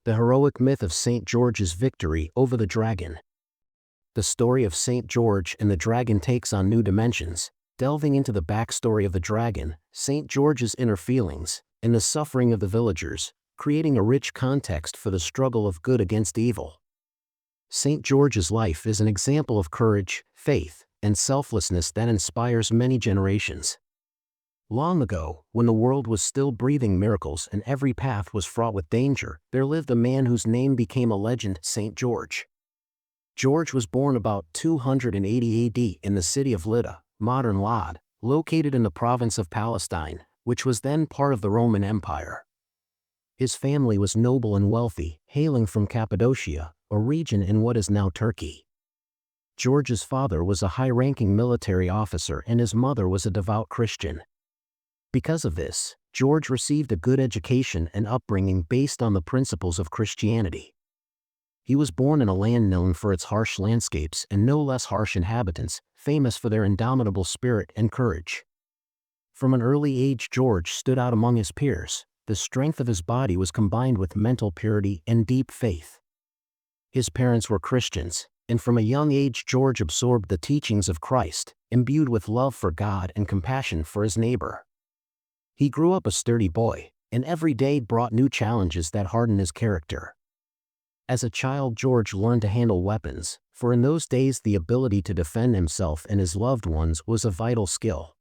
The heroic myth of St. George's victory over the dragon. The story of St. George and the dragon takes on new dimensions, delving into the backstory of the dragon, St. George's inner feelings, and the suffering of the villagers, creating a rich context for the struggle of good against evil. St. George's life is an example of courage, faith, and selflessness that inspires many generations. Long ago, when the world was still breathing miracles and every path was fraught with danger, there lived a man whose name became a legend, St. George. George was born about 280 AD in the city of Lydda, modern Lod, located in the province of Palestine, which was then part of the Roman Empire. His family was noble and wealthy, hailing from Cappadocia, a region in what is now Turkey. George's father was a high-ranking military officer and his mother was a devout Christian. Because of this, George received a good education and upbringing based on the principles of Christianity. He was born in a land known for its harsh landscapes and no less harsh inhabitants, famous for their indomitable spirit and courage. From an early age, George stood out among his peers. The strength of his body was combined with mental purity and deep faith. His parents were Christians, and from a young age George absorbed the teachings of Christ, imbued with love for God and compassion for his neighbor. He grew up a sturdy boy, and every day brought new challenges that hardened his character. As a child, George learned to handle weapons, for in those days the ability to defend himself and his loved ones was a vital skill.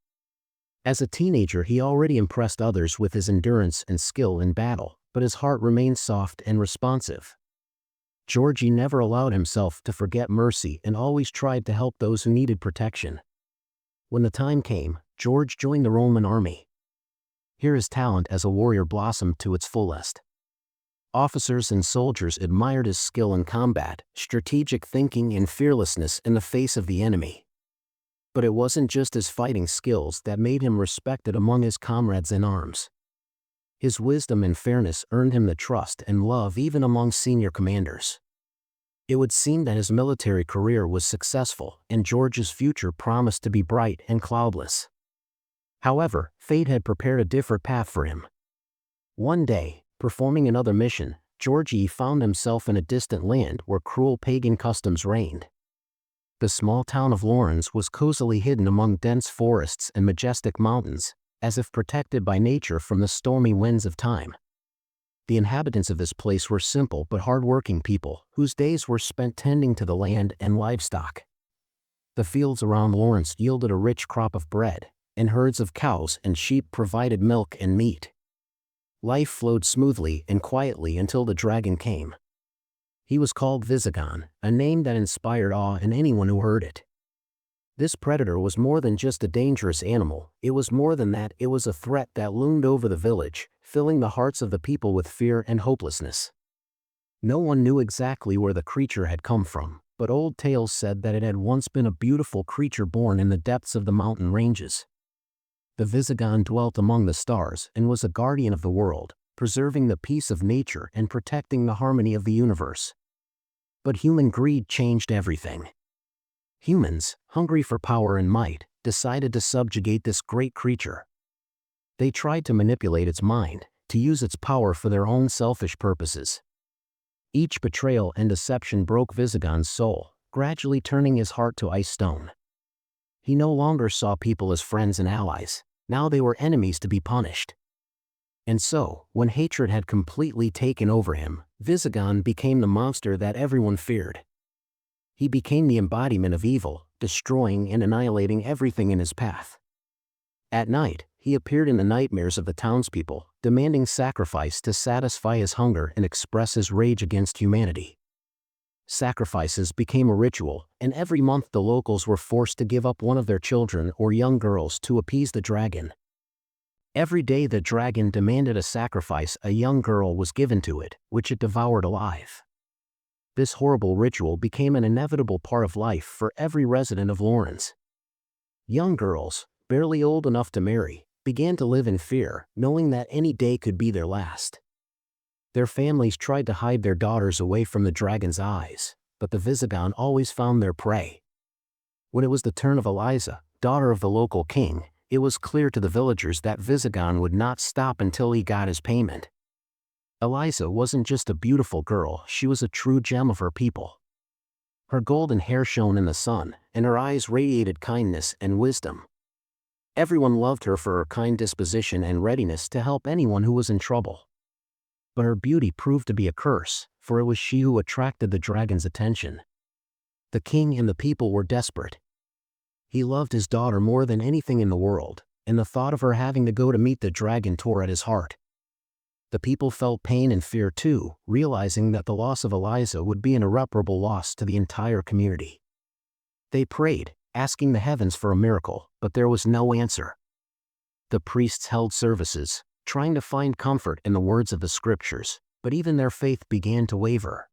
As a teenager, he already impressed others with his endurance and skill in battle, but his heart remained soft and responsive. Georgie never allowed himself to forget mercy and always tried to help those who needed protection. When the time came, George joined the Roman army. Here his talent as a warrior blossomed to its fullest. Officers and soldiers admired his skill in combat, strategic thinking and fearlessness in the face of the enemy. But it wasn't just his fighting skills that made him respected among his comrades in arms. His wisdom and fairness earned him the trust and love even among senior commanders. It would seem that his military career was successful and George's future promised to be bright and cloudless. However, fate had prepared a different path for him. One day, performing another mission, Georgie found himself in a distant land where cruel pagan customs reigned. The small town of Lawrence was cozily hidden among dense forests and majestic mountains, as if protected by nature from the stormy winds of time. The inhabitants of this place were simple but hard-working people, whose days were spent tending to the land and livestock. The fields around Lawrence yielded a rich crop of bread, and herds of cows and sheep provided milk and meat. Life flowed smoothly and quietly until the dragon came. He was called Visigon, a name that inspired awe in anyone who heard it. This predator was more than just a dangerous animal, it was more than that, it was a threat that loomed over the village, filling the hearts of the people with fear and hopelessness. No one knew exactly where the creature had come from, but old tales said that it had once been a beautiful creature born in the depths of the mountain ranges. The Visigon dwelt among the stars and was a guardian of the world, preserving the peace of nature and protecting the harmony of the universe. But human greed changed everything. Humans, hungry for power and might, decided to subjugate this great creature. They tried to manipulate its mind, to use its power for their own selfish purposes. Each betrayal and deception broke Visigon's soul, gradually turning his heart to ice stone. He no longer saw people as friends and allies, now they were enemies to be punished. And so, when hatred had completely taken over him, Visigon became the monster that everyone feared. He became the embodiment of evil, destroying and annihilating everything in his path. At night, he appeared in the nightmares of the townspeople, demanding sacrifice to satisfy his hunger and express his rage against humanity. Sacrifices became a ritual, and every month the locals were forced to give up one of their children or young girls to appease the dragon. Every day the dragon demanded a sacrifice, a young girl was given to it, which it devoured alive. This horrible ritual became an inevitable part of life for every resident of Lawrence. Young girls, barely old enough to marry, began to live in fear, knowing that any day could be their last. Their families tried to hide their daughters away from the dragon's eyes, but the Visigon always found their prey. When it was the turn of Eliza, daughter of the local king, it was clear to the villagers that Visigon would not stop until he got his payment. Eliza wasn't just a beautiful girl, she was a true gem of her people. Her golden hair shone in the sun, and her eyes radiated kindness and wisdom. Everyone loved her for her kind disposition and readiness to help anyone who was in trouble. But her beauty proved to be a curse, for it was she who attracted the dragon's attention. The king and the people were desperate. He loved his daughter more than anything in the world, and the thought of her having to go to meet the dragon tore at his heart. The people felt pain and fear too, realizing that the loss of Eliza would be an irreparable loss to the entire community. They prayed, asking the heavens for a miracle, but there was no answer. The priests held services, trying to find comfort in the words of the scriptures, but even their faith began to waver.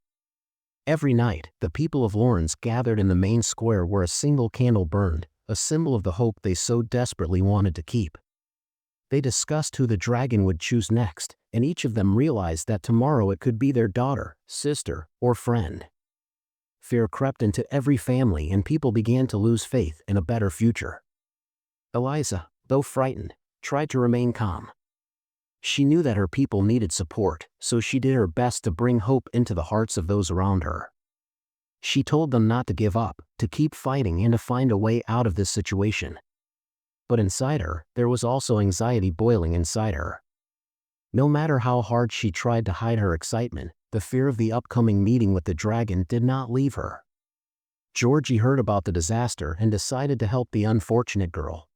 Every night, the people of Lawrence gathered in the main square where a single candle burned, a symbol of the hope they so desperately wanted to keep. They discussed who the dragon would choose next, and each of them realized that tomorrow it could be their daughter, sister, or friend. Fear crept into every family and people began to lose faith in a better future. Eliza, though frightened, tried to remain calm. She knew that her people needed support, so she did her best to bring hope into the hearts of those around her. She told them not to give up, to keep fighting and to find a way out of this situation. But inside her, there was also anxiety boiling inside her. No matter how hard she tried to hide her excitement, the fear of the upcoming meeting with the dragon did not leave her. Georgie heard about the disaster and decided to help the unfortunate girl.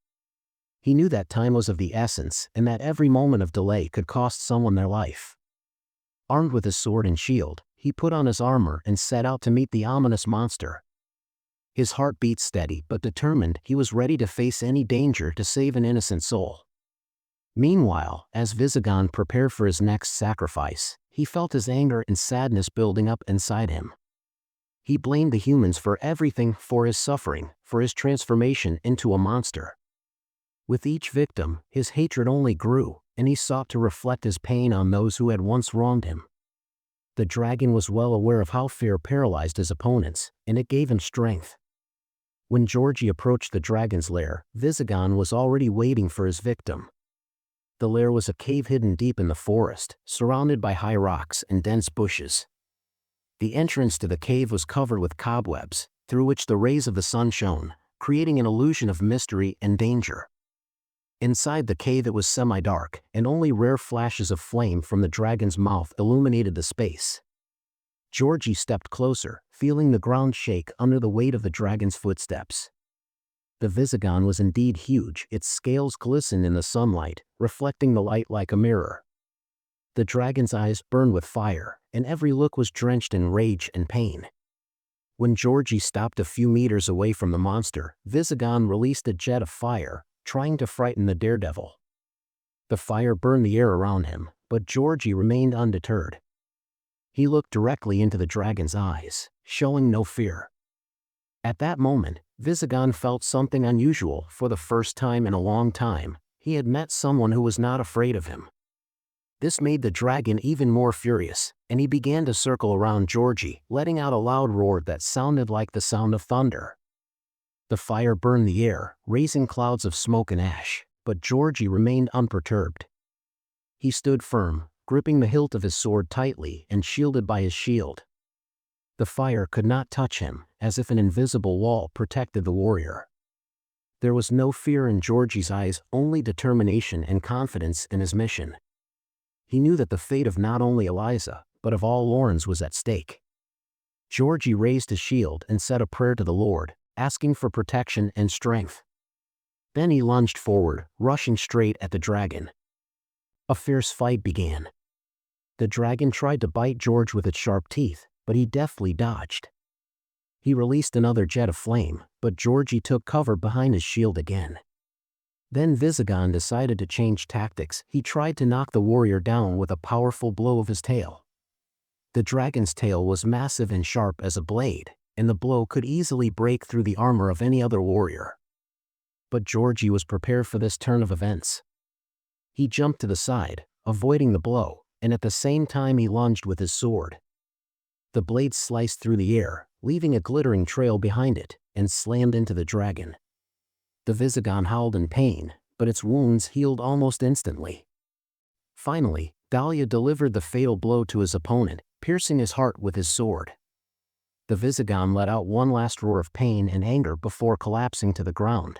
He knew that time was of the essence and that every moment of delay could cost someone their life. Armed with his sword and shield, he put on his armor and set out to meet the ominous monster. His heart beat steady but determined, he was ready to face any danger to save an innocent soul. Meanwhile, as Visigon prepared for his next sacrifice, he felt his anger and sadness building up inside him. He blamed the humans for everything, for his suffering, for his transformation into a monster. With each victim, his hatred only grew, and he sought to reflect his pain on those who had once wronged him. The dragon was well aware of how fear paralyzed his opponents, and it gave him strength. When Georgie approached the dragon's lair, Visigon was already waiting for his victim. The lair was a cave hidden deep in the forest, surrounded by high rocks and dense bushes. The entrance to the cave was covered with cobwebs, through which the rays of the sun shone, creating an illusion of mystery and danger. Inside the cave it was semi-dark, and only rare flashes of flame from the dragon's mouth illuminated the space. Georgie stepped closer, feeling the ground shake under the weight of the dragon's footsteps. The Visigon was indeed huge, its scales glistened in the sunlight, reflecting the light like a mirror. The dragon's eyes burned with fire, and every look was drenched in rage and pain. When Georgie stopped a few meters away from the monster, Visigon released a jet of fire, trying to frighten the daredevil. The fire burned the air around him, but Georgie remained undeterred. He looked directly into the dragon's eyes, showing no fear. At that moment, Visigon felt something unusual. For the first time in a long time, he had met someone who was not afraid of him. This made the dragon even more furious, and he began to circle around Georgie, letting out a loud roar that sounded like the sound of thunder. The fire burned the air, raising clouds of smoke and ash, but Georgie remained unperturbed. He stood firm, gripping the hilt of his sword tightly and shielded by his shield. The fire could not touch him, as if an invisible wall protected the warrior. There was no fear in Georgie's eyes, only determination and confidence in his mission. He knew that the fate of not only Eliza, but of all Lawrence was at stake. Georgie raised his shield and said a prayer to the Lord, asking for protection and strength. Then he lunged forward, rushing straight at the dragon. A fierce fight began. The dragon tried to bite George with its sharp teeth, but he deftly dodged. He released another jet of flame, but Georgie took cover behind his shield again. Then Visigon decided to change tactics. He tried to knock the warrior down with a powerful blow of his tail. The dragon's tail was massive and sharp as a blade, and the blow could easily break through the armor of any other warrior. But Georgie was prepared for this turn of events. He jumped to the side, avoiding the blow, and at the same time he lunged with his sword. The blade sliced through the air, leaving a glittering trail behind it, and slammed into the dragon. The Visigon howled in pain, but its wounds healed almost instantly. Finally, Dahlia delivered the fatal blow to his opponent, piercing his heart with his sword. The Visigon let out one last roar of pain and anger before collapsing to the ground.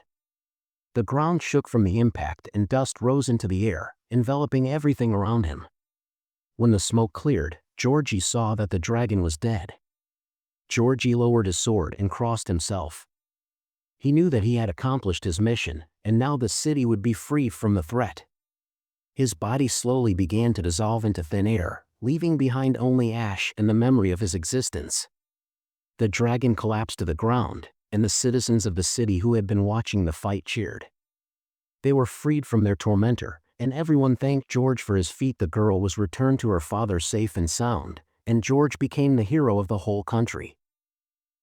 The ground shook from the impact and dust rose into the air, enveloping everything around him. When the smoke cleared, Georgi saw that the dragon was dead. Georgi lowered his sword and crossed himself. He knew that he had accomplished his mission, and now the city would be free from the threat. His body slowly began to dissolve into thin air, leaving behind only ash and the memory of his existence. The dragon collapsed to the ground, and the citizens of the city who had been watching the fight cheered. They were freed from their tormentor, and everyone thanked George for his feat. The girl was returned to her father safe and sound, and George became the hero of the whole country.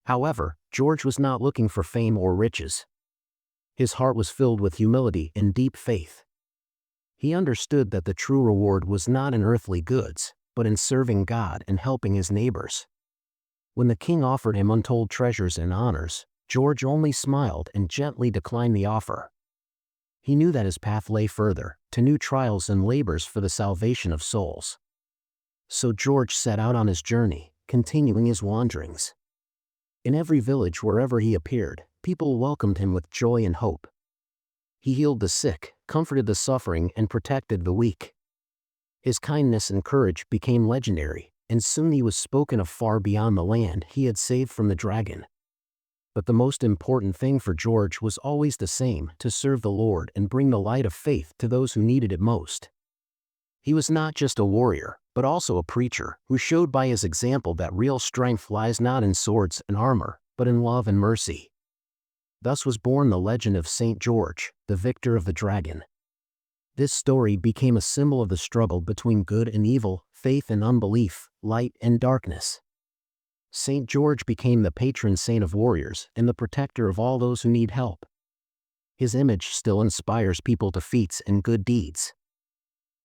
However, George was not looking for fame or riches. His heart was filled with humility and deep faith. He understood that the true reward was not in earthly goods, but in serving God and helping his neighbors. When the king offered him untold treasures and honors, George only smiled and gently declined the offer. He knew that his path lay further, to new trials and labors for the salvation of souls. So George set out on his journey, continuing his wanderings. In every village wherever he appeared, people welcomed him with joy and hope. He healed the sick, comforted the suffering, and protected the weak. His kindness and courage became legendary, and soon he was spoken of far beyond the land he had saved from the dragon. But the most important thing for George was always the same: to serve the Lord and bring the light of faith to those who needed it most. He was not just a warrior, but also a preacher, who showed by his example that real strength lies not in swords and armor, but in love and mercy. Thus was born the legend of St. George, the victor of the dragon. This story became a symbol of the struggle between good and evil, faith and unbelief, light and darkness. St. George became the patron saint of warriors and the protector of all those who need help. His image still inspires people to feats and good deeds.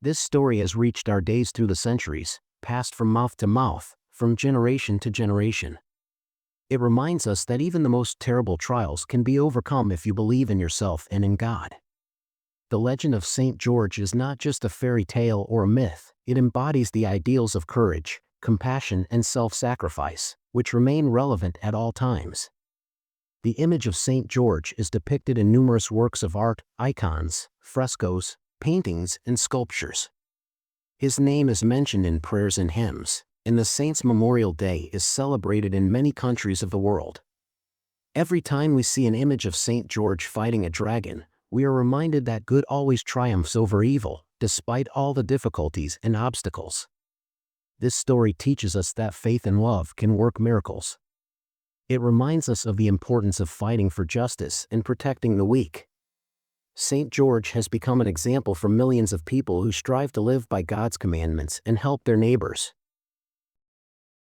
This story has reached our days through the centuries, passed from mouth to mouth, from generation to generation. It reminds us that even the most terrible trials can be overcome if you believe in yourself and in God. The legend of St. George is not just a fairy tale or a myth, it embodies the ideals of courage, compassion, and self-sacrifice, which remain relevant at all times. The image of St. George is depicted in numerous works of art, icons, frescoes, paintings, and sculptures. His name is mentioned in prayers and hymns, and the Saint's Memorial Day is celebrated in many countries of the world. Every time we see an image of St. George fighting a dragon, we are reminded that good always triumphs over evil, despite all the difficulties and obstacles. This story teaches us that faith and love can work miracles. It reminds us of the importance of fighting for justice and protecting the weak. St. George has become an example for millions of people who strive to live by God's commandments and help their neighbors.